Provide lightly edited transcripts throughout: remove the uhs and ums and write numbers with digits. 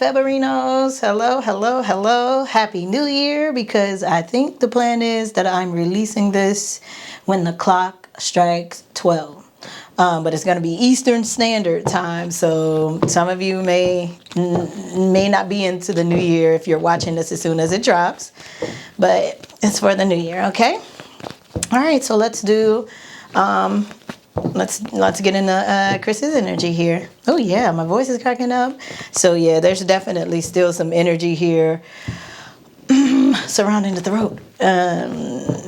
Feberinos. Hello, hello, hello. Happy New Year, because I think the plan is that I'm releasing this when the clock strikes 12. But it's going to be Eastern Standard Time, so some of you may not be into the New Year if you're watching this as soon as it drops, but it's for the New Year, okay? All right, so let's do... Let's get into Chris's energy here. Oh yeah, my voice is cracking up. So yeah, there's definitely still some energy here surrounding the throat.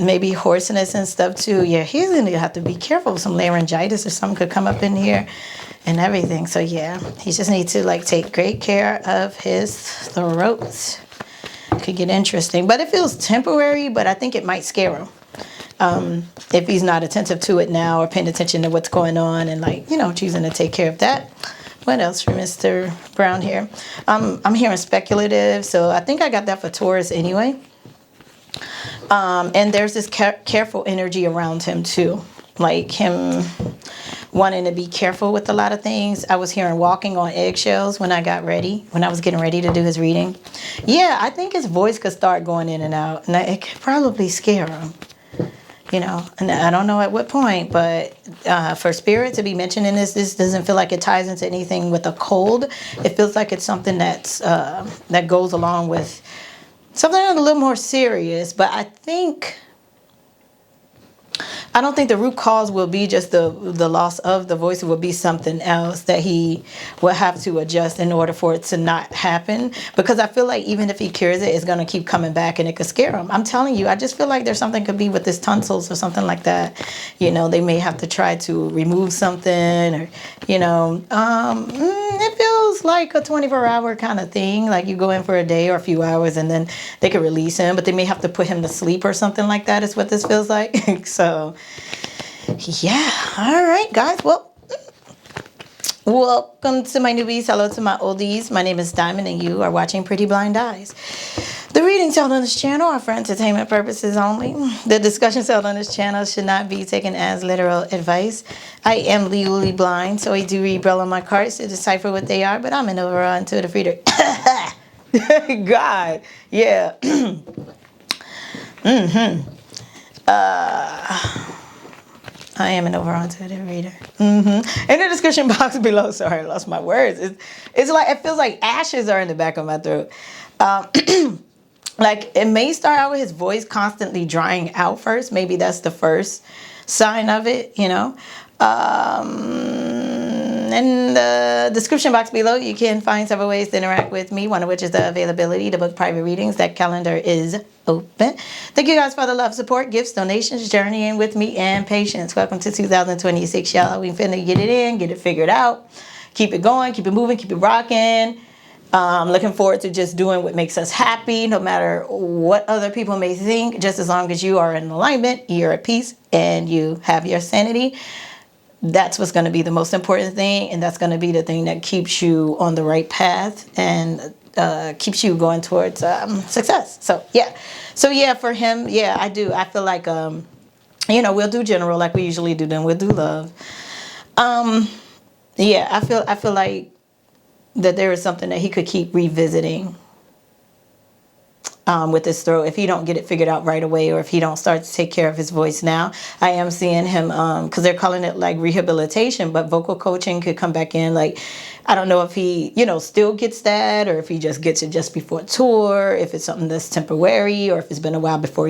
Maybe hoarseness and stuff too. Yeah, he's gonna have to be careful. Some laryngitis or something could come up in here and everything. So yeah, he just needs to like take great care of his throat. Could get interesting, but it feels temporary, but I think it might scare him. If he's not attentive to it now or paying attention to what's going on and like, choosing to take care of that. What else for Mr. Brown here? I'm hearing speculative, so I think I got that for Taurus anyway. And there's this careful energy around him too, like him wanting to be careful with a lot of things. I was hearing walking on eggshells when I was getting ready to do his reading. Yeah, I think his voice could start going in and out, and it could probably scare him. And I don't know at what point, but for spirit to be mentioning this doesn't feel like it ties into anything with a cold. It feels like it's something that goes along with something a little more serious. But I don't think the root cause will be just the loss of the voice. It will be something else that he will have to adjust in order for it to not happen. Because I feel like even if he cures it, it's going to keep coming back and it could scare him. I'm telling you, I just feel like there's something could be with his tonsils or something like that. They may have to try to remove something or, it feels like a 24-hour kind of thing. Like you go in for a day or a few hours and then they could release him, but they may have to put him to sleep or something like that is what this feels like. So... yeah, all right, guys. Well, welcome to my newbies. Hello to my oldies. My name is Diamond, and you are watching Pretty Blind Eyes. The readings held on this channel are for entertainment purposes only. The discussions held on this channel should not be taken as literal advice. I am legally blind, so I do read Braille on my cards to decipher what they are, but I'm an overall intuitive reader. God, yeah. I am an overall intuitive reader. In the description box below, sorry, I lost my words. It's like, it feels like ashes are in the back of my throat. Like it may start out with his voice constantly drying out first. Maybe that's the first sign of it, In the description box below, you can find several ways to interact with me, one of which is the availability to book private readings. That calendar is open. Thank you guys for the love, support, gifts, donations, journeying with me, and patience. Welcome to 2026, y'all. We finna get it in, get it figured out, keep it going, keep it moving, keep it rocking. Looking forward to just doing what makes us happy, no matter what other people may think, just as long as you are in alignment, you're at peace, and you have your sanity. That's what's going to be the most important thing, and that's going to be the thing that keeps you on the right path and keeps you going towards success. So yeah, for him, yeah, I do. I feel like we'll do general like we usually do. Then we'll do love. Yeah, I feel like that there is something that he could keep revisiting with his throat if he don't get it figured out right away, or if he don't start to take care of his voice now. I am seeing him because they're calling it like rehabilitation, but vocal coaching could come back in. Like, I don't know if he still gets that, or if he just gets it just before tour, if it's something that's temporary, or if it's been a while before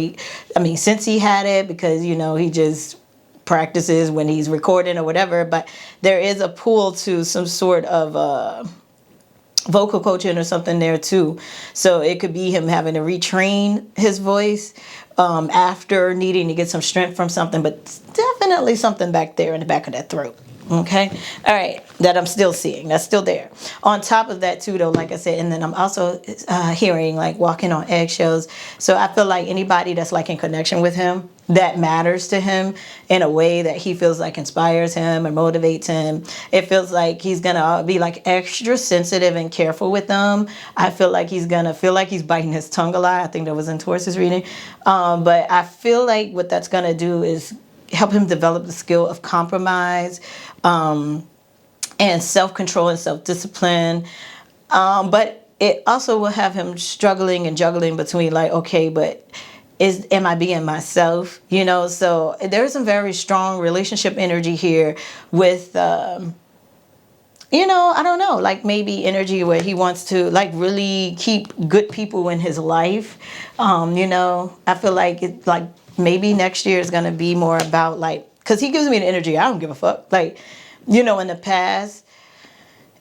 since he had it, because he just practices when he's recording or whatever. But there is a pull to some sort of vocal coaching or something there too. So it could be him having to retrain his voice after needing to get some strength from something, but definitely something back there in the back of that throat. Okay. All right. That I'm still seeing. That's still there. On top of that too, though, like I said, and then I'm also hearing like walking on eggshells. So I feel like anybody that's like in connection with him, that matters to him in a way that he feels like inspires him or motivates him. It feels like he's going to be like extra sensitive and careful with them. I feel like he's going to feel like he's biting his tongue a lot. I think that was in Taurus's reading. But I feel like what that's going to do is help him develop the skill of compromise, and self-control and self-discipline. But it also will have him struggling and juggling between like, okay, but am I being myself? So there's some very strong relationship energy here with I don't know, like maybe energy where he wants to like really keep good people in his life. I feel like it, like maybe next year is going to be more about like, because he gives me the energy, I don't give a fuck. Like, in the past,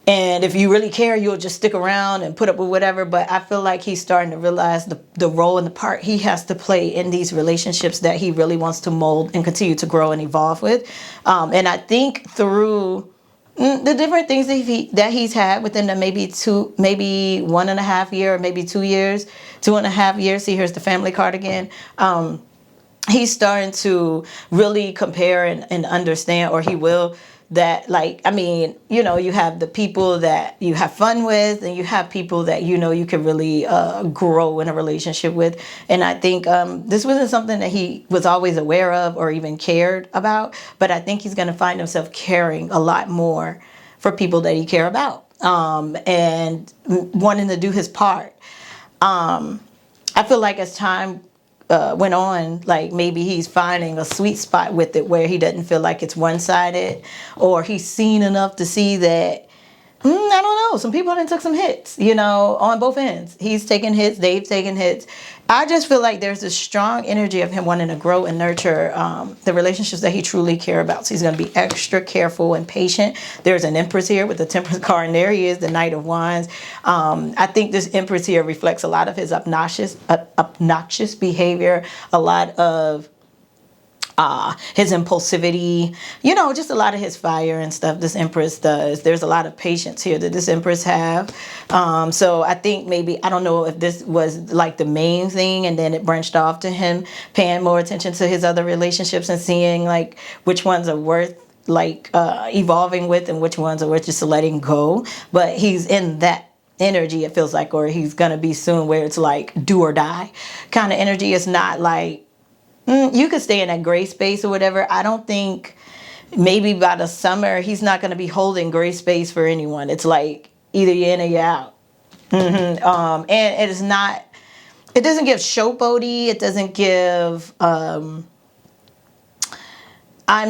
and if you really care, you'll just stick around and put up with whatever. But I feel like he's starting to realize the role and the part he has to play in these relationships that he really wants to mold and continue to grow and evolve with. And I think through the different things that he's had within the maybe 1.5 year, or maybe 2 years, 2.5 years. See, here's the family card again. He's starting to really compare and understand, or he will, that like, I mean, you have the people that you have fun with, and you have people that you can really grow in a relationship with. And I think this wasn't something that he was always aware of or even cared about, but I think he's going to find himself caring a lot more for people that he care about, and wanting to do his part. I feel like as time went on, like maybe he's finding a sweet spot with it where he doesn't feel like it's one-sided, or he's seen enough to see that, I don't know, some people done took some hits, on both ends. He's taking hits, they've taken hits. I just feel like there's this strong energy of him wanting to grow and nurture the relationships that he truly cares about. So he's going to be extra careful and patient. There's an Empress here with the Temperance card, and there he is, the Knight of Wands. I think this Empress here reflects a lot of his obnoxious behavior, a lot of his impulsivity, just a lot of his fire and stuff this Empress does. There's a lot of patience here that this Empress have. So I think maybe, I don't know if this was like the main thing, and then it branched off to him paying more attention to his other relationships and seeing like which ones are worth like evolving with and which ones are worth just letting go. But he's in that energy, it feels like, or he's gonna be soon, where it's like do or die kind of energy. It's not like, you could stay in that gray space or whatever. I don't think, maybe by the summer, he's not going to be holding gray space for anyone. It's like either you're in or you're out. And it is not, it doesn't give showboaty. It doesn't give, I'm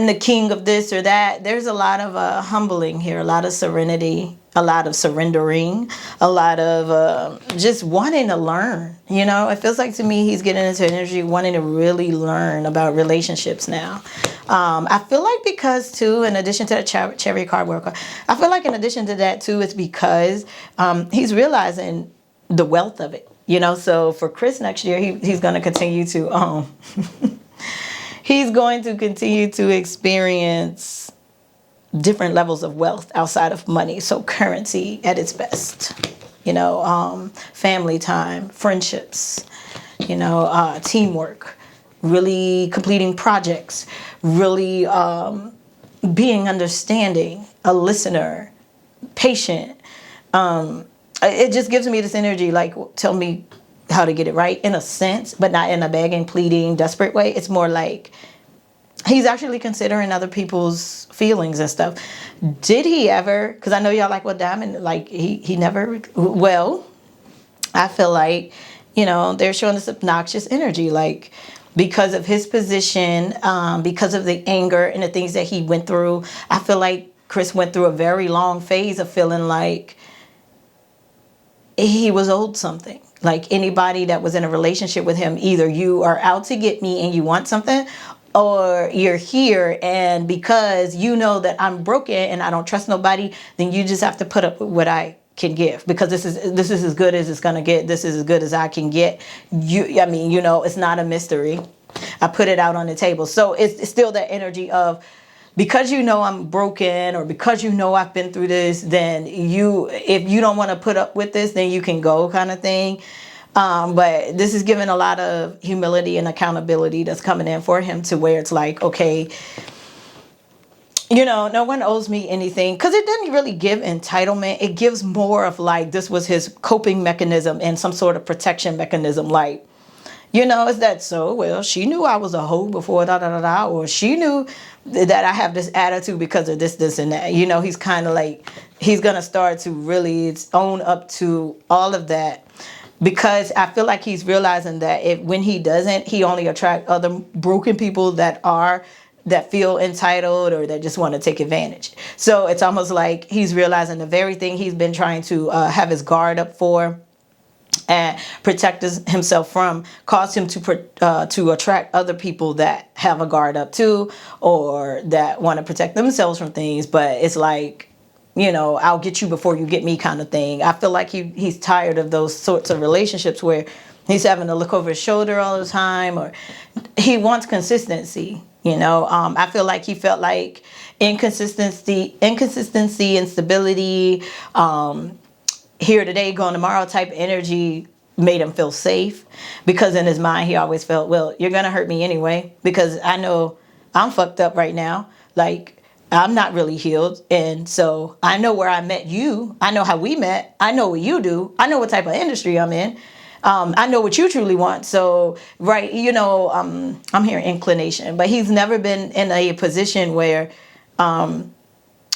the king of this or that. There's a lot of humbling here, a lot of serenity, a lot of surrendering, a lot of just wanting to learn. It feels like to me he's getting into energy wanting to really learn about relationships now. I feel like because too, in addition to the cherry card work, I feel like in addition to that too, it's because he's realizing the wealth of it. So for Chris next year, he's going to continue to he's going to continue to experience different levels of wealth outside of money. So currency at its best, family time, friendships, teamwork, really completing projects, really being understanding, a listener, patient. It just gives me this energy, like, tell me how to get it right, in a sense, but not in a begging, pleading, desperate way. It's more like he's actually considering other people's feelings and stuff. Did he ever, because I know y'all like, well, Diamond, like, he never, well, I feel like, they're showing this obnoxious energy, like, because of his position, because of the anger and the things that he went through. I feel like Chris went through a very long phase of feeling like he was owed something. Like anybody that was in a relationship with him, either you are out to get me and you want something, or you're here and because you know that I'm broken and I don't trust nobody, then you just have to put up with what I can give, because this is as good as it's gonna get. This is as good as I can get. It's not a mystery. I put it out on the table. So it's still that energy of, because I'm broken, or because I've been through this, then if you don't want to put up with this, then you can go, kind of thing. But this is giving a lot of humility and accountability that's coming in for him, to where it's like, okay, no one owes me anything, because it doesn't really give entitlement. It gives more of like, this was his coping mechanism and some sort of protection mechanism. Like, is that so? Well, she knew I was a hoe before, or she knew that I have this attitude because of this, and that. He's kind of like he's gonna start to really own up to all of that, because I feel like he's realizing that if when he doesn't, he only attract other broken people that feel entitled or that just want to take advantage. So it's almost like he's realizing the very thing he's been trying to have his guard up for and protect himself from, caused him to attract other people that have a guard up too, or that want to protect themselves from things. But it's like, I'll get you before you get me kind of thing. I feel like he's tired of those sorts of relationships where he's having to look over his shoulder all the time, or he wants consistency. I feel like he felt like inconsistency, instability, here today, gone tomorrow type energy made him feel safe, because in his mind he always felt, well, you're gonna hurt me anyway, because I know I'm fucked up right now. Like, I'm not really healed, and so I know where I met you. I know how we met. I know what you do. I know what type of industry I'm in. I know what you truly want. So, right, I'm hearing inclination, but he's never been in a position where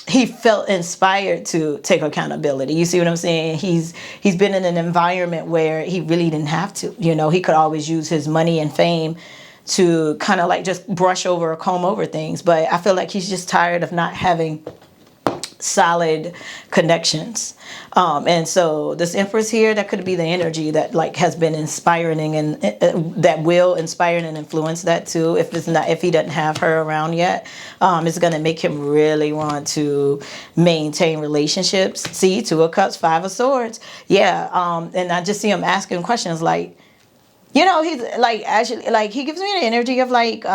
he felt inspired to take accountability. You see what I'm saying? He's been in an environment where he really didn't have to. He could always use his money and fame to kind of like just brush over or comb over things. But I feel like he's just tired of not having solid connections. And so this Empress here, that could be the energy that like has been inspiring, and that will inspire and influence that too. If he doesn't have her around yet, it's going to make him really want to maintain relationships. See, Two of Cups, Five of Swords. Yeah. And I just see him asking questions like, he's like, actually, like, he gives me the energy of like,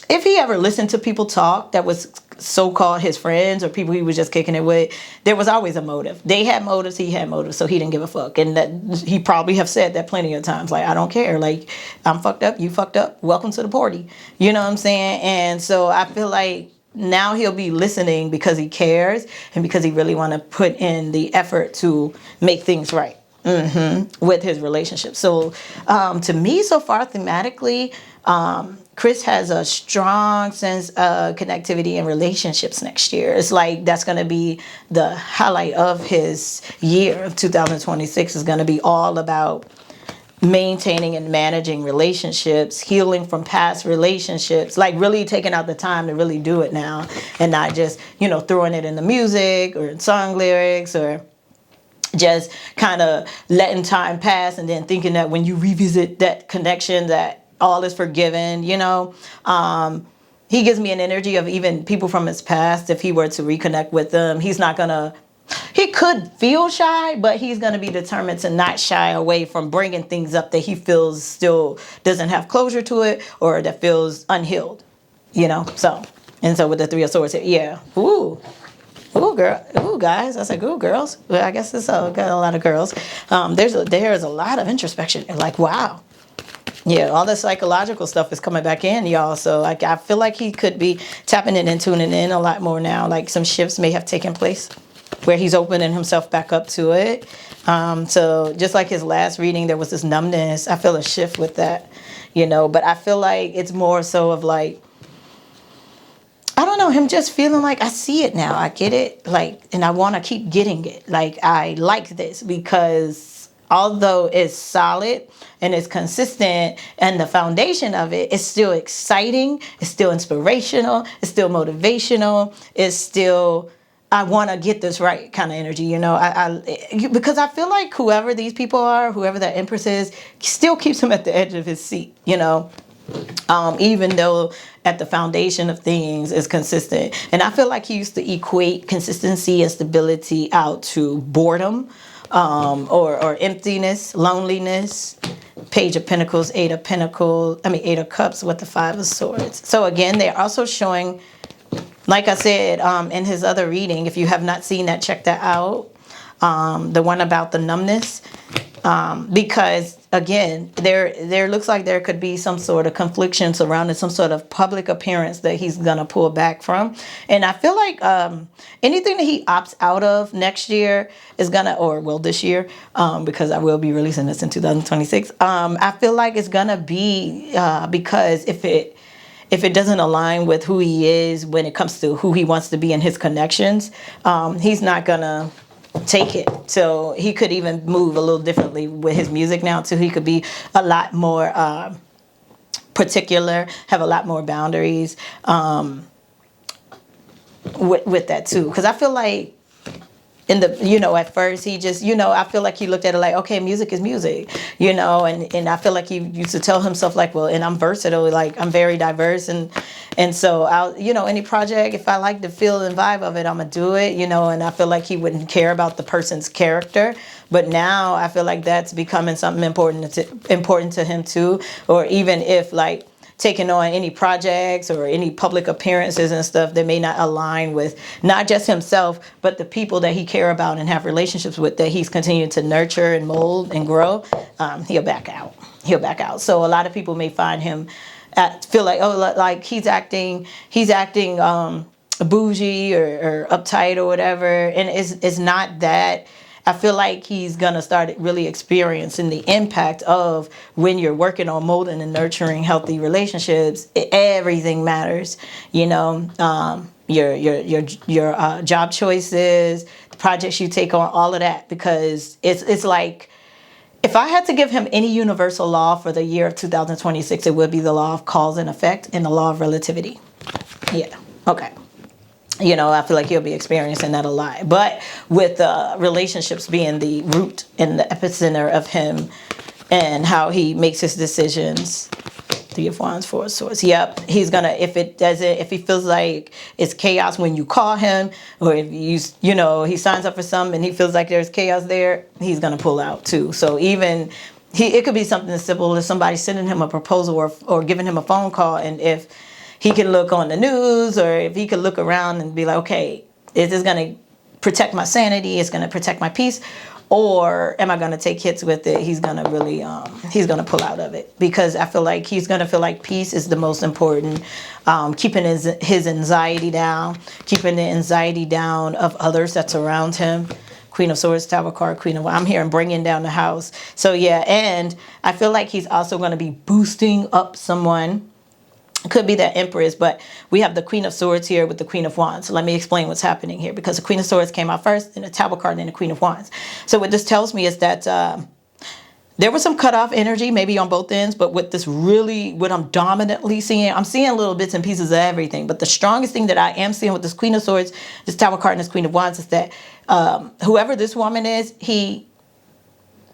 if he ever listened to people talk that was so-called his friends or people he was just kicking it with, there was always a motive. They had motives, he had motives, so he didn't give a fuck. And that he probably have said that plenty of times. Like, I don't care. Like, I'm fucked up, you fucked up, welcome to the party. You know what I'm saying? And so I feel like now he'll be listening because he cares and because he really want to put in the effort to make things right. With his relationship. So to me, so far thematically, Chris has a strong sense of connectivity in relationships next year. It's like that's going to be the highlight of his year of 2026, is going to be all about maintaining and managing relationships, healing from past relationships, like really taking out the time to really do it now, and not just, throwing it in the music or in song lyrics, or just kind of letting time pass and then thinking that when you revisit that connection that all is forgiven. He gives me an energy of even people from his past. If he were to reconnect with them, he could feel shy, but he's going to be determined to not shy away from bringing things up that he feels still doesn't have closure to it, or that feels unhealed, so. And so with the Three of Swords, yeah. Ooh, girl. Ooh, guys. I said, ooh, girls. Well, I guess it's got a lot of girls. There's a lot of introspection. Like, wow. Yeah, all the psychological stuff is coming back in, y'all. So like, I feel like he could be tapping in and tuning in a lot more now. Like, some shifts may have taken place where he's opening himself back up to it. So just like his last reading, there was this numbness. I feel a shift with that, But I feel like it's more so of like, I don't know, him just feeling like, I see it now, I get it, like, and I want to keep getting it. Like, I like this because although it's solid and it's consistent and the foundation of it is still exciting, it's still inspirational, it's still motivational, it's still, I want to get this right kind of energy, because I feel like whoever these people are, whoever that Empress is, still keeps him at the edge of his seat, even though at the foundation of things is consistent. And I feel like he used to equate consistency and stability out to boredom, or emptiness, loneliness. Page of Pentacles, Eight of Cups with the Five of Swords. So again, they're also showing, like I said, in his other reading, if you have not seen that, check that out. The one about the numbness. Because again, there looks like there could be some sort of confliction surrounding some sort of public appearance that he's gonna pull back from, and I feel like anything that he opts out of next year is gonna, this year, because I will be releasing this in 2026. I feel like it's gonna be because if if it doesn't align with who he is when it comes to who he wants to be in his connections, he's not gonna take it. So he could even move a little differently with his music now too. He could be a lot more particular, have a lot more boundaries with that too. Because I feel like in the, at first he just, I feel like he looked at it like, okay, music is music, and I feel like he used to tell himself like, well, and I'm versatile, like I'm very diverse, and so I'll, any project, if I like the feel and vibe of it, I'm gonna do it, and I feel like he wouldn't care about the person's character. But now I feel like that's becoming something important to him too. Or even if like taking on any projects or any public appearances and stuff that may not align with not just himself, but the people that he care about and have relationships with, that he's continuing to nurture and mold and grow, he'll back out. So a lot of people may find him feel like, oh, like he's acting bougie or uptight or whatever. And it's not that. I feel like he's going to start really experiencing the impact of when you're working on molding and nurturing healthy relationships. Everything matters, your job choices, the projects you take on, all of that, because it's like, if I had to give him any universal law for the year of 2026, it would be the law of cause and effect and the law of relativity. Yeah. Okay. I feel like he'll be experiencing that a lot. But with relationships being the root and the epicenter of him and how he makes his decisions. 3 of Wands, 4 of Swords. Yep. He's going to, if he feels like it's chaos when you call him, or if he signs up for something and he feels like there's chaos there, he's going to pull out too. So even it could be something as simple as somebody sending him a proposal or giving him a phone call. And if he can look on the news, or if he could look around and be like, okay, is this going to protect my sanity? It's going to protect my peace? Or am I going to take hits with it? He's going to really, he's going to pull out of it, because I feel like he's going to feel like peace is the most important. Keeping his anxiety down, keeping the anxiety down of others that's around him. Queen of Swords, Tower card, Queen of, I'm here and bringing down the house. So yeah, and I feel like he's also going to be boosting up someone. Could be that Empress, but we have the Queen of Swords here with the Queen of Wands. So let me explain what's happening here, because the Queen of Swords came out first, then the Tower card, and then the Queen of Wands. So what this tells me is that there was some cutoff energy maybe on both ends, but with this really, what I'm dominantly seeing, I'm seeing little bits and pieces of everything. But the strongest thing that I am seeing with this Queen of Swords, this Tower card, and this Queen of Wands is that whoever this woman is, he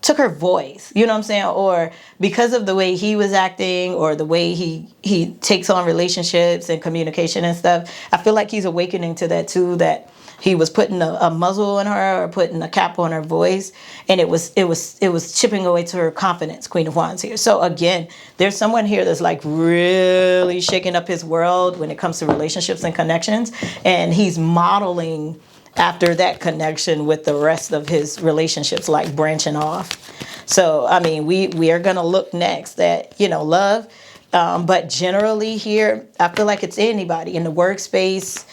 took her voice, you know what I'm saying? Or because of the way he was acting, or the way he takes on relationships and communication and stuff, I feel like he's awakening to that too, that he was putting a muzzle on her, or putting a cap on her voice, and it was chipping away to her confidence. Queen of Wands here. So again, there's someone here that's like really shaking up his world when it comes to relationships and connections, and he's modeling after that connection with the rest of his relationships, like branching off. So, I mean, we are going to look next at, love. But generally here, I feel like it's anybody in the workspace,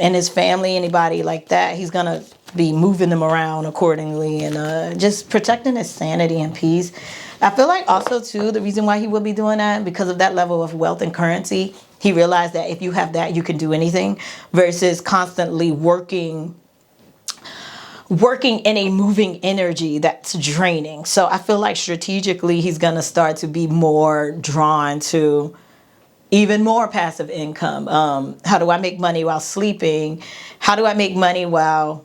in his family, anybody like that. He's going to be moving them around accordingly, and just protecting his sanity and peace. I feel like also, too, the reason why he will be doing that, because of that level of wealth and currency. He realized that if you have that, you can do anything, versus constantly working in a moving energy that's draining. So I feel like strategically, he's going to start to be more drawn to even more passive income. How do I make money while sleeping? How do I make money while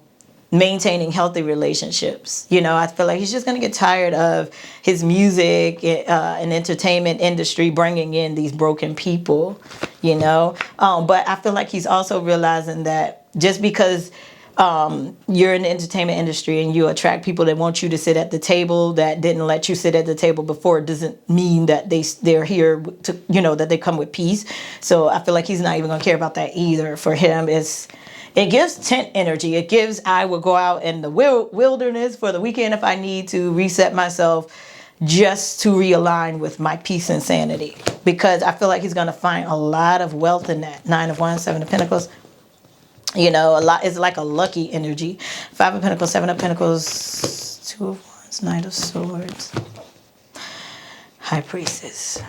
maintaining healthy relationships? I feel like he's just going to get tired of his music and entertainment industry bringing in these broken people, but I feel like he's also realizing that just because you're in the entertainment industry and you attract people that want you to sit at the table that didn't let you sit at the table before, it doesn't mean that they're here to, that they come with peace. So I feel like he's not even going to care about that either. For him, it gives tent energy. It gives, I will go out in the wilderness for the weekend if I need to reset myself, just to realign with my peace and sanity. Because I feel like he's going to find a lot of wealth in that. 9 of Wands, 7 of Pentacles. A lot is like a lucky energy. 5 of Pentacles, 7 of Pentacles, 2 of Wands, Knight of Swords, High Priestess.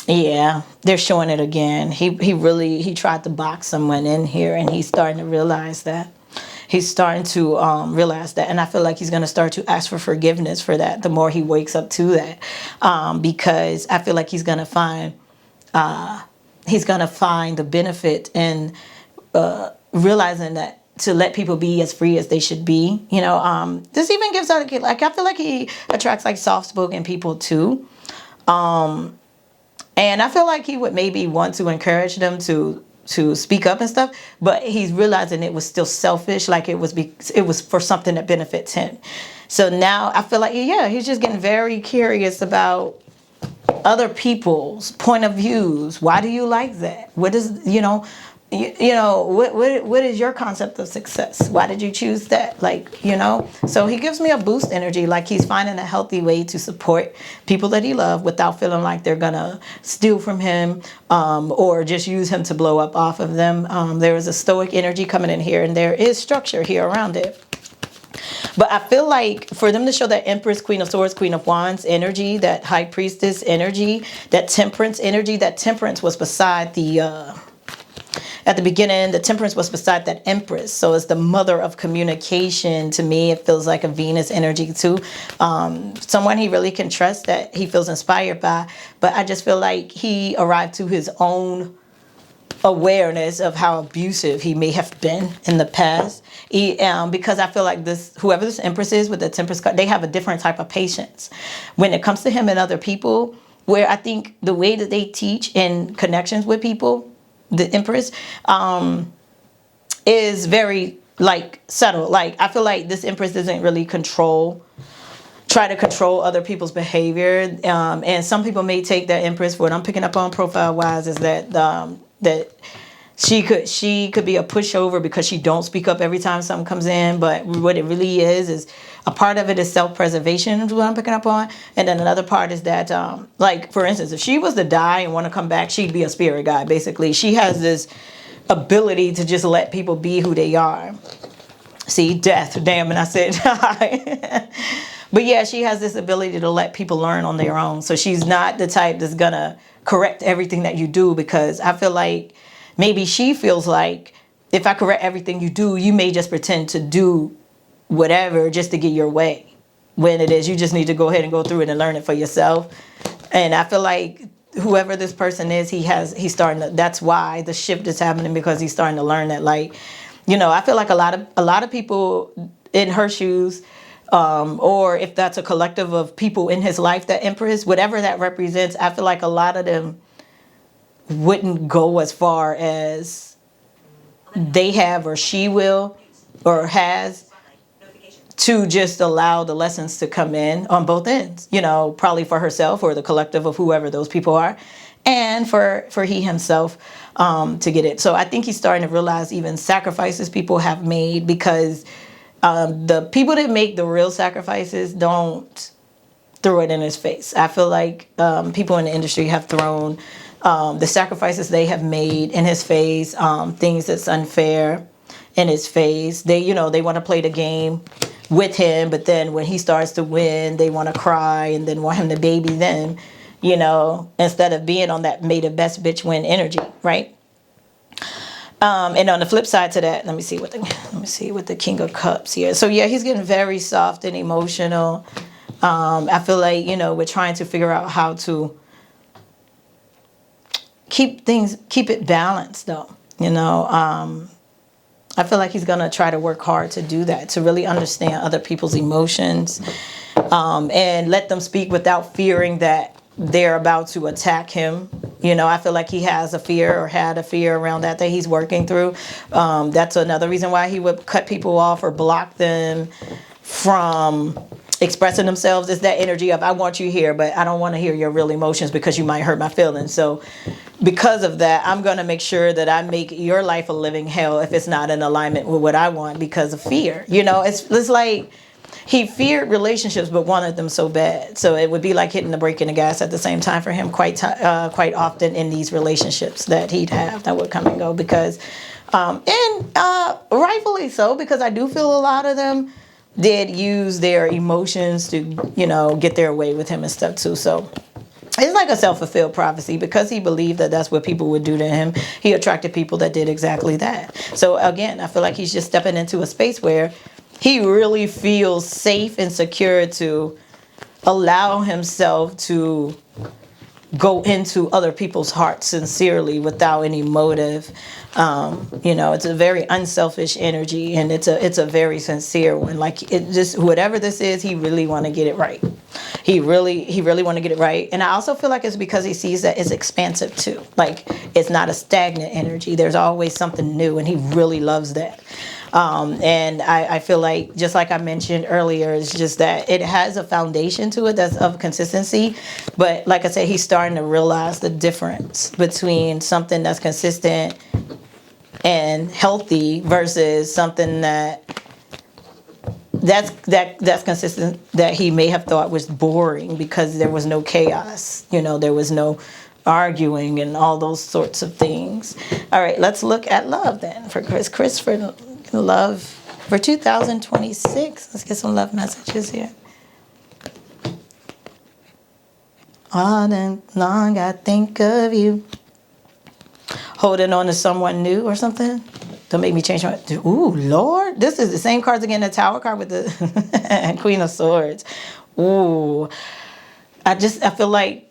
Yeah, they're showing it again. He tried to box someone in here, and he's starting to realize that. He's starting to realize that, and I feel like he's going to start to ask for forgiveness for that. The more he wakes up to that, because I feel like he's gonna find the benefit in realizing that to let people be as free as they should be. This even gives out like I feel like he attracts like soft spoken people too. And I feel like he would maybe want to encourage them to speak up and stuff, but he's realizing it was still selfish, like it was for something that benefits him. So now I feel like, yeah, he's just getting very curious about other people's point of views. Why do you like that? What is, what is your concept of success? Why did you choose that? So he gives me a boost energy, like he's finding a healthy way to support people that he loves without feeling like they're gonna steal from him, or just use him to blow up off of them. There is a stoic energy coming in here, and there is structure here around it. But I feel like for them to show that Empress, Queen of Swords, Queen of Wands energy, that High Priestess energy, that Temperance energy, that Temperance was beside at the beginning, the Temperance was beside that Empress. So it's the mother of communication. To me, it feels like a Venus energy too. Someone he really can trust, that he feels inspired by. But I just feel like he arrived to his own awareness of how abusive he may have been in the past. Because I feel like whoever this Empress is with the Temperance card, they have a different type of patience when it comes to him and other people. Where I think the way that they teach in connections with people, the Empress, is very like subtle. Like I feel like this Empress doesn't really try to control other people's behavior. And some people may take that Empress, for what I'm picking up on profile wise, is that that she could be a pushover because she don't speak up every time something comes in. But what it really is a part of it is self-preservation, is what I'm picking up on. And then another part is that, like, for instance, if she was to die and want to come back, she'd be a spirit guide, basically. She has this ability to just let people be who they are. See, death, damn, and I said die. But yeah, she has this ability to let people learn on their own. So she's not the type that's going to correct everything that you do, because I feel like maybe she feels like if I correct everything you do, you may just pretend to do whatever just to get your way, when it is you just need to go ahead and go through it and learn it for yourself. And I feel like whoever this person is, he's starting to, that's why the shift is happening, because he's starting to learn that, like, I feel like a lot of people in her shoes, or if that's a collective of people in his life, that Empress, whatever that represents, I feel like a lot of them wouldn't go as far as they have, or she will, or has, to just allow the lessons to come in on both ends, probably for herself or the collective of whoever those people are, and for he himself, to get it. So I think he's starting to realize even sacrifices people have made, because the people that make the real sacrifices don't throw it in his face. I feel like people in the industry have thrown the sacrifices they have made in his face, things that's unfair in his face. They want to play the game with him, but then when he starts to win, they want to cry and then want him to baby them, instead of being on that may the best bitch win energy, right? And on the flip side to that, let me see what the King of Cups here. So yeah, he's getting very soft and emotional. I feel like, we're trying to figure out how to keep it balanced though. I feel like he's going to try to work hard to do that, to really understand other people's emotions, and let them speak without fearing that they're about to attack him. I feel like he has a fear, or had a fear around that he's working through. That's another reason why he would cut people off or block them from expressing themselves, is that energy of, I want you here, but I don't want to hear your real emotions because you might hurt my feelings. So because of that, I'm going to make sure that I make your life a living hell if it's not in alignment with what I want, because of fear. It's like he feared relationships but wanted them so bad. So it would be like hitting the brake and the gas at the same time for him quite often in these relationships that he'd have that would come and go, because and rightfully so, because I do feel a lot of them did use their emotions to, get their way with him and stuff too. So It's like a self-fulfilled prophecy because he believed that that's what people would do to him. He attracted people that did exactly that. So again, I feel like he's just stepping into a space where he really feels safe and secure to allow himself to go into other people's hearts sincerely without any motive. It's a very unselfish energy, and it's a very sincere one. Like, it just, whatever this is, he really want to get it right. He really want to get it right. And I also feel like it's because he sees that it's expansive too. Like, it's not a stagnant energy. There's always something new, and he really loves that. And I feel like, just like I mentioned earlier, it's just that it has a foundation to it that's of consistency. But like I said, he's starting to realize the difference between something that's consistent and healthy versus something that's consistent that he may have thought was boring because there was no chaos. There was no arguing and all those sorts of things. All right, let's look at love then for Chris. Chris, for love for 2026. Let's get some love messages here. All day long I think of you. Holding on to someone new or something. Don't make me change my... Ooh, Lord. This is the same cards again, the Tower card with the Queen of Swords. Ooh. I feel like,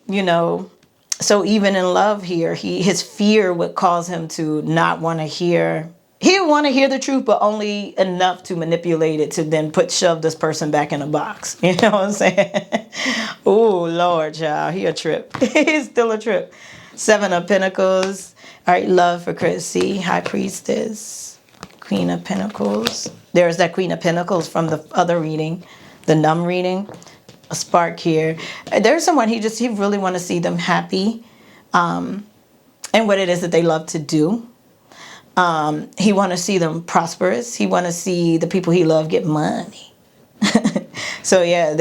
so even in love here, his fear would cause him to not want to hear... He would want to hear the truth, but only enough to manipulate it to then shove this person back in a box. You know what I'm saying? Oh, Lord, child. He a trip. He's still a trip. 7 of Pentacles. All right, love for Chris. See, High Priestess. Queen of Pentacles. There's that Queen of Pentacles from the other reading, the numb reading. A spark here. There's someone he really want to see them happy, and what it is that they love to do. He want to see them prosperous. He want to see the people he love get money. So yeah,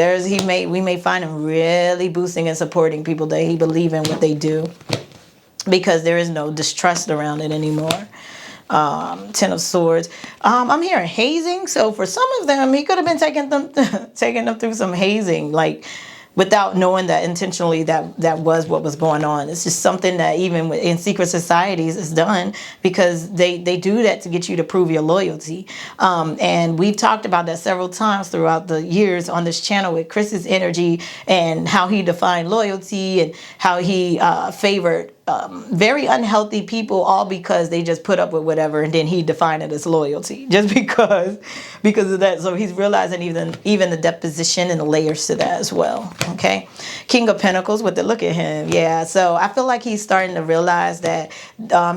we may find him really boosting and supporting people that he believe in what they do, because there is no distrust around it anymore. 10 of Swords. I'm hearing hazing. So for some of them, he could have been taking them through some hazing, like, without knowing that intentionally that was what was going on. It's just something that even in secret societies is done, because they do that to get you to prove your loyalty. And we've talked about that several times throughout the years on this channel with Chris's energy and how he defined loyalty and how he favored very unhealthy people, all because they just put up with whatever, and then he defined it as loyalty just because of that. So he's realizing even the deposition and the layers to that as well. Okay, King of Pentacles with the look at him. Yeah, so I feel like he's starting to realize that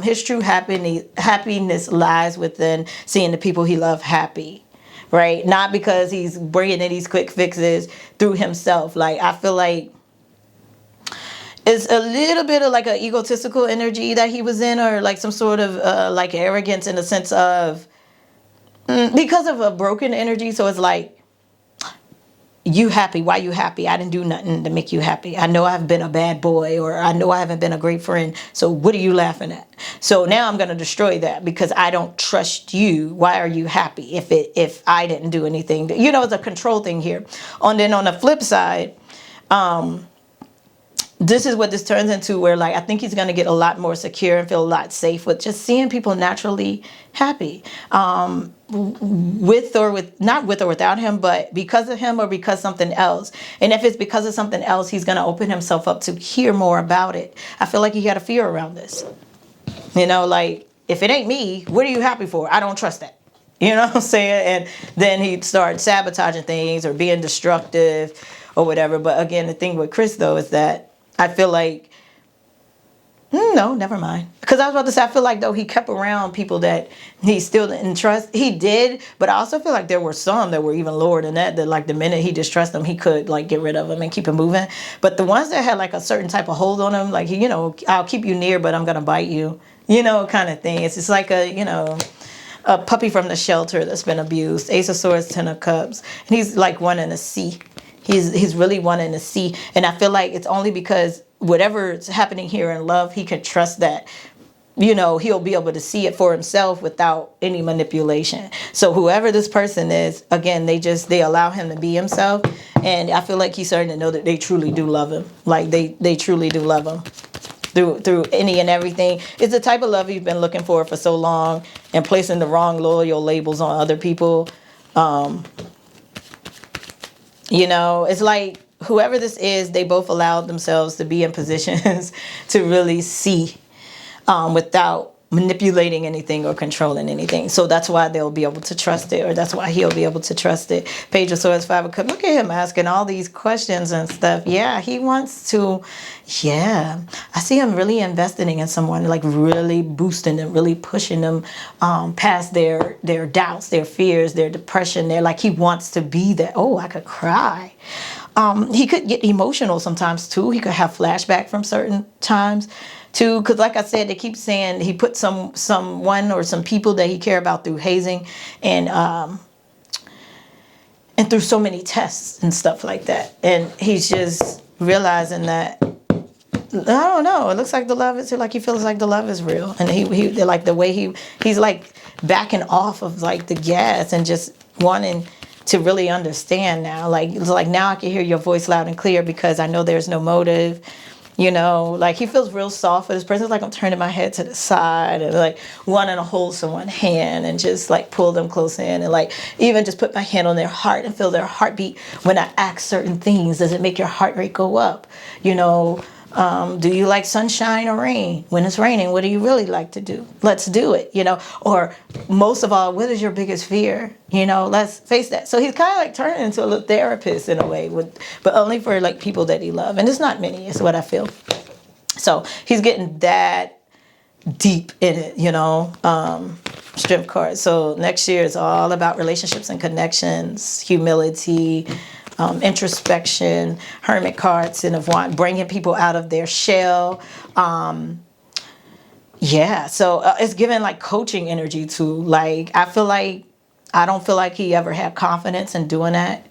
his true happiness lies within seeing the people he loves happy. Right? Not because he's bringing in these quick fixes through himself. Like, I feel like it's a little bit of like an egotistical energy that he was in, or like some sort of like arrogance, in the sense of because of a broken energy. So it's like, you happy? Why you happy? I didn't do nothing to make you happy. I know I've been a bad boy, or I know I haven't been a great friend. So what are you laughing at? So now I'm going to destroy that because I don't trust you. Why are you happy if I didn't do anything? It's a control thing here. On the flip side, this is what this turns into, where like I think he's going to get a lot more secure and feel a lot safe with just seeing people naturally happy, not with or without him, but because of him or because something else. And if it's because of something else, he's going to open himself up to hear more about it. I feel like he got a fear around this. Like, if it ain't me, what are you happy for? I don't trust that. You know what I'm saying? And then he'd start sabotaging things or being destructive or whatever. But again, the thing with Chris, though, is that I feel like, no, never mind. Because I was about to say, I feel like, though, he kept around people that he still didn't trust. He did, but I also feel like there were some that were even lower than that like the minute he distrusted them, he could like get rid of them and keep it moving. But the ones that had like a certain type of hold on him, like, I'll keep you near, but I'm going to bite you, kind of thing. It's just like a puppy from the shelter that's been abused. Ace of Swords, 10 of Cups. And he's like wanting to see. He's really wanting to see. And I feel like it's only because whatever's happening here in love, he can trust that he'll be able to see it for himself without any manipulation. So whoever this person is, again, they allow him to be himself. And I feel like he's starting to know that they truly do love him. Like they truly do love him through any and everything. It's the type of love you've been looking for so long, and placing the wrong loyal labels on other people. It's like whoever this is, they both allowed themselves to be in positions to really see without manipulating anything or controlling anything. So that's why they'll be able to trust it, or that's why he'll be able to trust it. Page of Swords, 5 of Cups. Look at him asking all these questions and stuff. Yeah, he wants to. Yeah, I see him really investing in someone, like really boosting them, really pushing them past their doubts, their fears, their depression. They're like, he wants to be there. Oh, I could cry. He could get emotional sometimes too. He could have flashback from certain times too, because like I said, they keep saying he put someone or some people that he care about through hazing and through so many tests and stuff like that. And he's just realizing that, I don't know, it looks like the love is, like he feels like the love is real. And he like the way he's like backing off of like the gas and just wanting to really understand now. Like, it's like, now I can hear your voice loud and clear because I know there's no motive. Like he feels real soft for this person. It's like I'm turning my head to the side and like wanting to hold someone's hand and just like pull them close in, and like even just put my hand on their heart and feel their heartbeat when I ask certain things. Does it make your heart rate go up? Do you like sunshine or rain? When it's raining, what do you really like to do? Let's do it, Or most of all, what is your biggest fear? Let's face that. So he's kind of like turning into a therapist in a way, but only for like people that he loves. And it's not many, is what I feel. So he's getting that deep in it, Strength card. So next year is all about relationships and connections, humility, introspection, Hermit card, Ten of Wands, bringing people out of their shell. So it's giving like coaching energy too. Like I don't feel like he ever had confidence in doing that,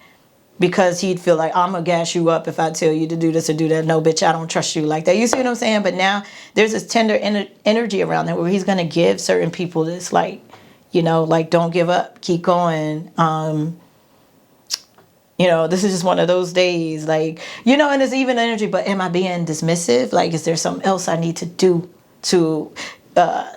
because he'd feel like, I'm gonna gas you up if I tell you to do this or do that. No, bitch, I don't trust you like that. You see what I'm saying? But now there's this tender energy around him where he's gonna give certain people this, like, like, don't give up, keep going. This is just one of those days, like, and it's even energy, but am I being dismissive? Like, is there something else I need to do to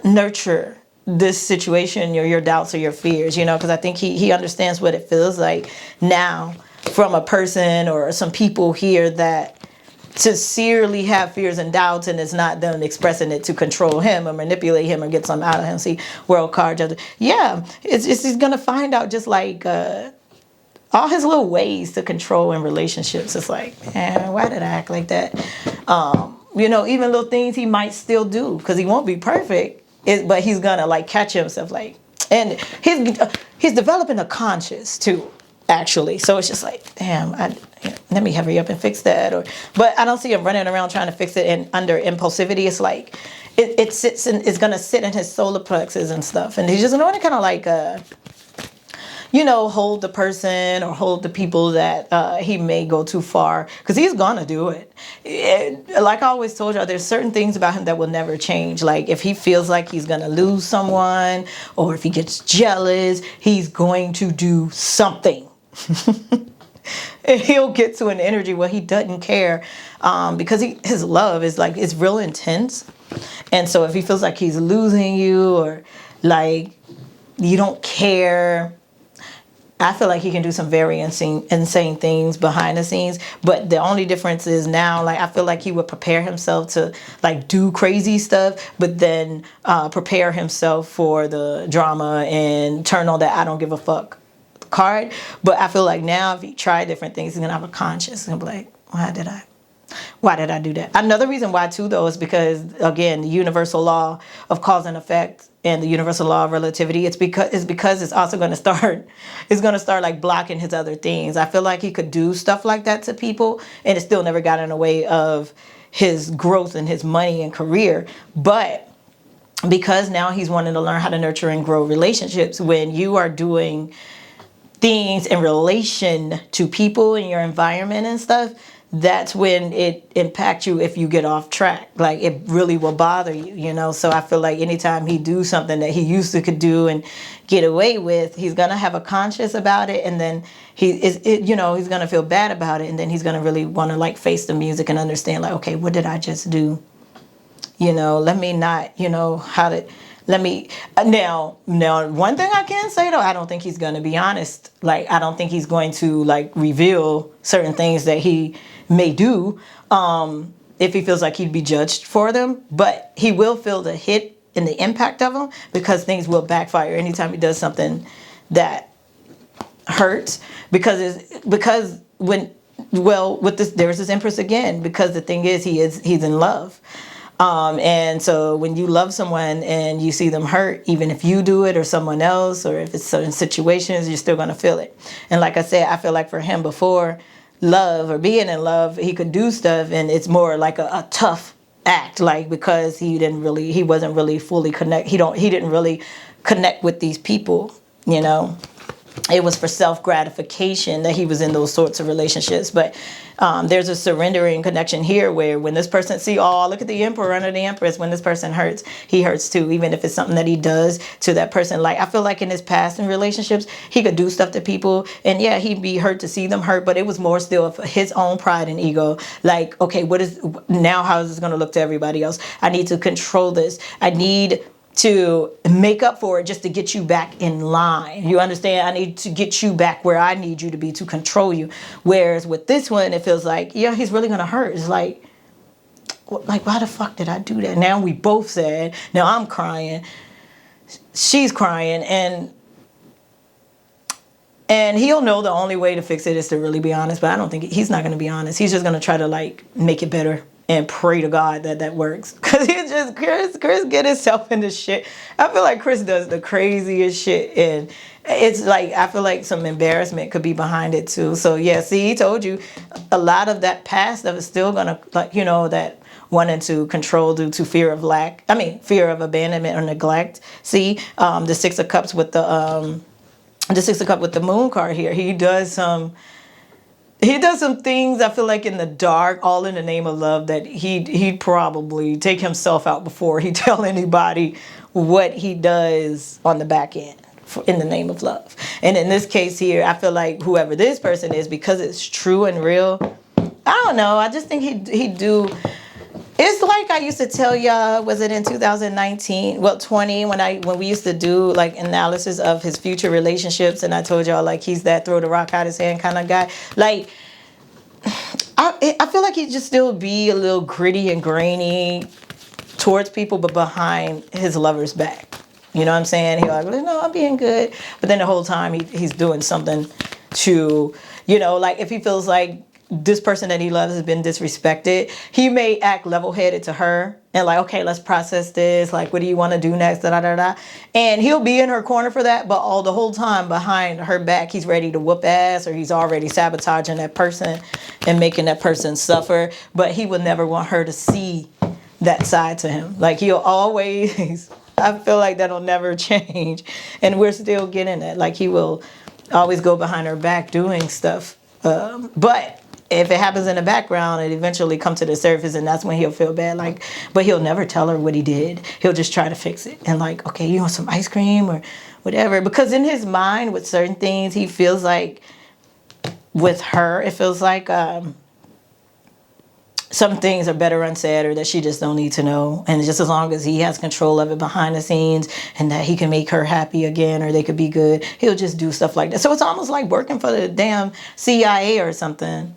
nurture this situation, or your doubts or your fears, because I think he understands what it feels like now from a person or some people here that sincerely have fears and doubts, and it's not them expressing it to control him or manipulate him or get something out of him. See, World card. Yeah, he's going to find out just like all his little ways to control in relationships. It's like, man, why did I act like that? Even little things he might still do, because he won't be perfect, but he's gonna like catch himself, like, and he's developing a conscience too, actually. So it's just like, damn, let me hurry up and fix that. But I don't see him running around trying to fix it and under impulsivity. It's like it's gonna sit in his solar plexus and stuff, and he's just gonna kind of like hold the person or hold the people that he may go too far, because he's gonna do it. Like I always told y'all, there's certain things about him that will never change. Like if he feels like he's gonna lose someone, or if he gets jealous, he's going to do something. And he'll get to an energy where he doesn't care, because his love is like, it's real intense. And so if he feels like he's losing you, or like you don't care, I feel like he can do some very insane things behind the scenes. But the only difference is now, like, I feel like he would prepare himself to like do crazy stuff, but then prepare himself for the drama and turn on that I don't give a fuck card. But I feel like now if he tried different things, he's gonna have a conscience and be like, why did I do that? Another reason why too, though, is because, again, the universal law of cause and effect and the universal law of relativity, it's because it's also going to start like blocking his other things. I feel like he could do stuff like that to people and it still never got in the way of his growth and his money and career. But because now he's wanting to learn how to nurture and grow relationships, when you are doing things in relation to people in your environment and stuff that's when it impacts you if you get off track. Like it really will bother you, you know. So I feel like anytime he do something that he used to could do and get away with, he's gonna have a conscience about it, and then you know, he's gonna feel bad about it, and then he's gonna really want to like face the music and understand like, okay, what did I just do? You know, let me not, you know, let me now one thing I can say though, I don't think he's going to be honest. Like I don't think he's going to like reveal certain things that he may do if he feels like he'd be judged for them, but he will feel the hit and the impact of them, because things will backfire anytime he does something that hurts, because when, well, with this, there's this Empress again, because the thing is he's in love. And so when you love someone and you see them hurt, even if you do it or someone else, or if it's certain situations, you're still going to feel it. And like I said, I feel like for him, before love or being in love, he could do stuff and it's more like a tough act, like because he wasn't really fully connect. He didn't really connect with these people, you know. It was for self-gratification that he was in those sorts of relationships. But there's a surrendering connection here where when this person look at the Emperor under the Empress, when this person hurts, he hurts too, even if it's something that he does to that person. Like I feel like in his past in relationships, he could do stuff to people and yeah, he'd be hurt to see them hurt, but it was more still of his own pride and ego. Like, okay, how is this going to look to everybody else? I need to control this. I need to make up for it just to get you back in line. You understand? I need to get you back where I need you to be to control you. Whereas with this one, it feels like, yeah, he's really going to hurt. It's like, why the fuck did I do that? Now we both sad. Now I'm crying. She's crying. And he'll know the only way to fix it is to really be honest. But I don't think he's not going to be honest. He's just going to try to like make it better and pray to God that works. Because Chris get himself into shit. I feel like Chris does the craziest shit. And it's like, I feel like some embarrassment could be behind it too. So yeah, see, he told you a lot of that past stuff is still going to, like, you know, that wanting to control due to fear of fear of abandonment or neglect. See, the Six of Cups with the Moon card here. He does some things, I feel like, in the dark, all in the name of love, that he'd probably take himself out before he tell anybody what he does on the back end in the name of love. And in this case here, I feel like whoever this person is, because it's true and real, I don't know, I just think he'd do. It's like I used to tell y'all, was it in 2019, 20, when we used to do like analysis of his future relationships, and I told y'all like he's that throw the rock out his hand kind of guy. Like, I feel like he'd just still be a little gritty and grainy towards people, but behind his lover's back. You know what I'm saying? He's like, no, I'm being good. But then the whole time he's doing something to, you know, like if he feels like this person that he loves has been disrespected, he may act level-headed to her and like, okay, let's process this. Like, what do you want to do next? Da, da, da, da. And he'll be in her corner for that. But the whole time behind her back, he's ready to whoop ass, or he's already sabotaging that person and making that person suffer. But he would never want her to see that side to him. Like he'll always, I feel like that'll never change. And we're still getting it. Like he will always go behind her back doing stuff. But if it happens in the background, it eventually comes to the surface, and that's when he'll feel bad. Like, but he'll never tell her what he did. He'll just try to fix it. And like, okay, you want some ice cream or whatever? Because in his mind, with certain things, he feels like with her, it feels like some things are better unsaid, or that she just don't need to know. And just as long as he has control of it behind the scenes, and that he can make her happy again, or they could be good, he'll just do stuff like that. So it's almost like working for the damn CIA or something.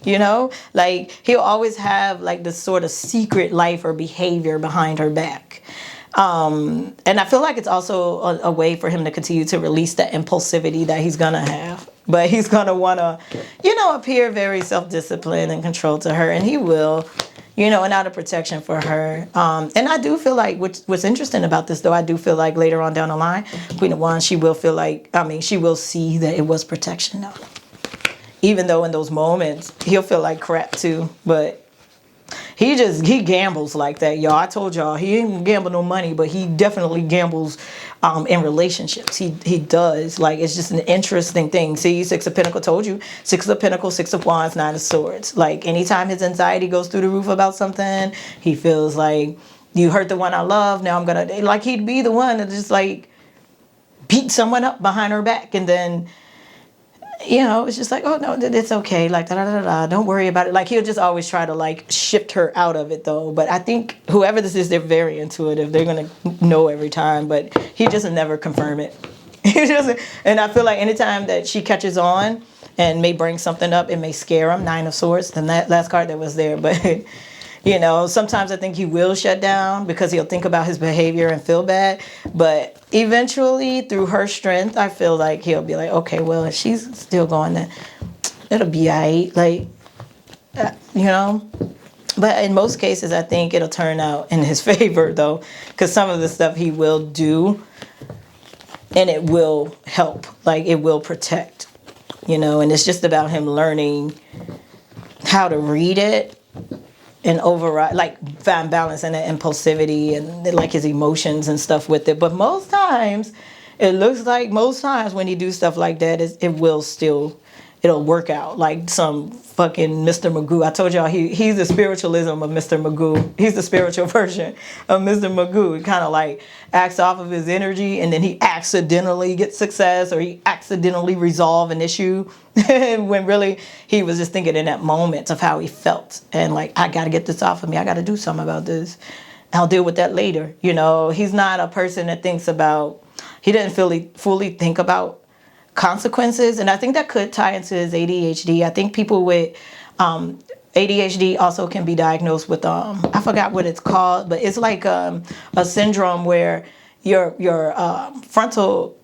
You know, like he'll always have like this sort of secret life or behavior behind her back. And I feel like it's also a way for him to continue to release that impulsivity that he's gonna have. But he's gonna wanna, you know, appear very self-disciplined and controlled to her, and he will, you know, and out of protection for her. And I do feel like what's interesting about this, though, I do feel like later on down the line, Queen of Wands, she will feel like, she will see that it was protection though. Even though in those moments, he'll feel like crap too. But he gambles like that, y'all. I told y'all, he ain't gamble no money, but he definitely gambles in relationships. He does. Like, it's just an interesting thing. See, Six of Pentacles, told you. Six of Pentacles, Six of Wands, Nine of Swords. Like, anytime his anxiety goes through the roof about something, he feels like, you hurt the one I love, now I'm gonna, like, he'd be the one that just like beat someone up behind her back, and then, you know, it's just like, oh no, it's okay, like, da da da da, don't worry about it. Like, he'll just always try to like shift her out of it though. But I think whoever this is, they're very intuitive. They're gonna know every time, but he just never confirm it. He doesn't. And I feel like anytime that she catches on and may bring something up, it may scare him. Nine of Swords, and that last card that was there, but. You know, sometimes I think he will shut down because he'll think about his behavior and feel bad. But eventually, through her strength, I feel like he'll be like, okay, well, if she's still going, then it'll be all right. Like, you know. But in most cases, I think it'll turn out in his favor, though, because some of the stuff he will do, and it will help. Like, it will protect, you know. And it's just about him learning how to read it and override, like, find balance in the impulsivity and like his emotions and stuff with it. But most times, it looks like most times when you do stuff like that, it will still, it'll work out. Like some fucking Mr. Magoo. I told y'all he's the spiritualism of Mr. Magoo. He's the spiritual version of Mr. Magoo. He kind of like acts off of his energy, and then he accidentally gets success, or he accidentally resolve an issue when really he was just thinking in that moment of how he felt, and like, I got to get this off of me. I got to do something about this. I'll deal with that later. You know, he's not a person that thinks about. He didn't fully think about consequences, and I think that could tie into his ADHD. I think people with ADHD also can be diagnosed with I forgot what it's called, but it's like a syndrome where your frontal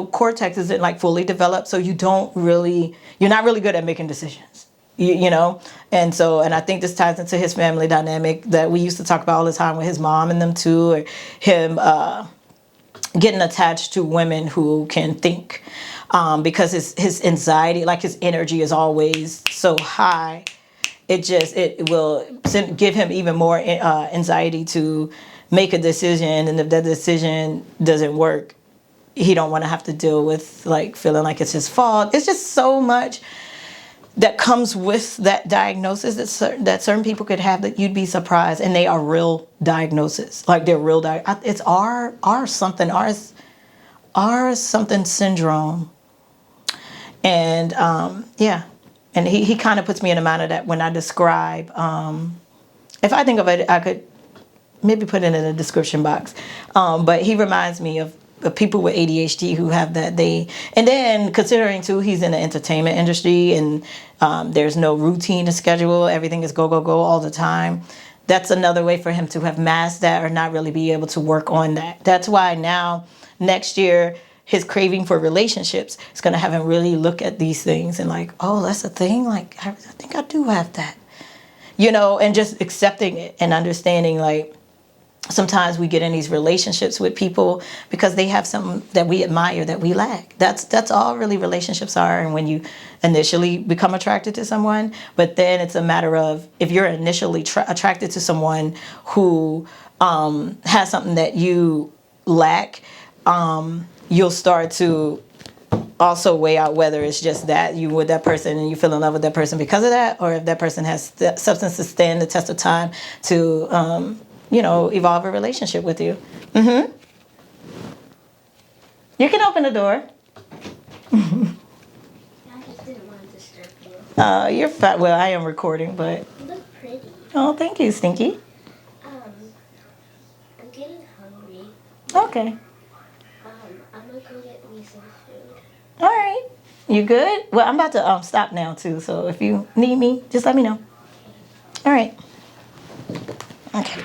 cortex isn't like fully developed, so you're not really good at making decisions. You know, and I think this ties into his family dynamic that we used to talk about all the time with his mom and them too, or him getting attached to women who can think, because his anxiety, like his energy is always so high, it will give him even more anxiety to make a decision, and if that decision doesn't work, he don't want to have to deal with like feeling like it's his fault. It's just so much that comes with that diagnosis that certain people could have that you'd be surprised, and they are real diagnoses. Like, they're real it's R something syndrome, and yeah, and he kind of puts me in a manner that when I describe, if I think of it, I could maybe put it in a description box, but he reminds me of people with ADHD who have that. And then considering too, he's in the entertainment industry, and there's no routine to schedule. Everything is go, go, go all the time. That's another way for him to have masked that or not really be able to work on that. That's why now, next year, his craving for relationships is going to have him really look at these things and like, oh, that's a thing? Like, I think I do have that. You know, and just accepting it and understanding, like, sometimes we get in these relationships with people because they have something that we admire that we lack. That's all really relationships are. And when you initially become attracted to someone, but then it's a matter of, if you're initially attracted to someone who has something that you lack, you'll start to also weigh out whether it's just that you with that person and you feel in love with that person because of that, or if that person has substance to stand the test of time to evolve a relationship with you. Mm-hmm. You can open the door. I just didn't want to disturb you. You're fine. Well, I am recording, but. You look pretty. Oh, thank you, Stinky. I'm getting hungry. Okay. I'm gonna go get me some food. All right. You good? Well, I'm about to stop now too. So if you need me, just let me know. All right. Okay.